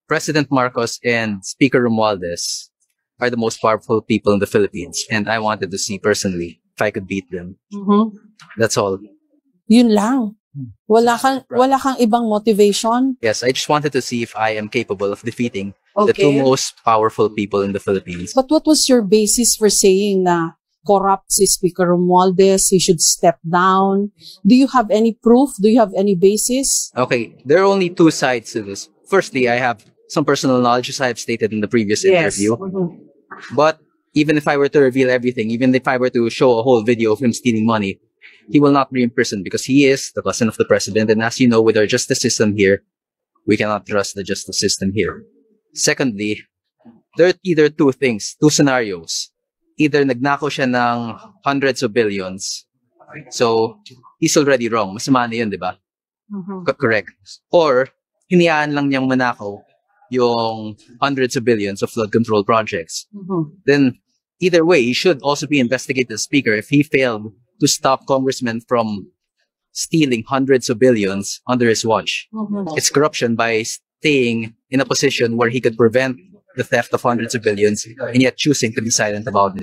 President Marcos and Speaker Romualdez are the most powerful people in the Philippines, and I wanted to see personally if I could beat them. That's all. Yun lang. Wala kang ibang motivation? Yes, I just wanted to see if I am capable of defeating the two most powerful people in the Philippines. But what was your basis for saying na corrupt si Speaker Romualdez, he should step down? Do you have any proof? Do you have any basis? Okay, there are only two sides to this. Firstly, I have some personal knowledge, as I have stated in the previous interview. But even if I were to reveal everything, even if I were to show a whole video of him stealing money, he will not be imprisoned because he is the cousin of the president. And as you know, with our justice system here, we cannot trust the justice system here. Secondly, there are either two things, two scenarios. Either nagnakaw siya ng hundreds of billions. So, he's already wrong. Masama na yun, di ba? Correct. Or, hinayaan lang niyang manakaw yung hundreds of billions of flood control projects. Then, either way, he should also be investigated as speaker if he failed to stop congressmen from stealing hundreds of billions under his watch. It's corruption by staying in a position where he could prevent the theft of hundreds of billions and yet choosing to be silent about it.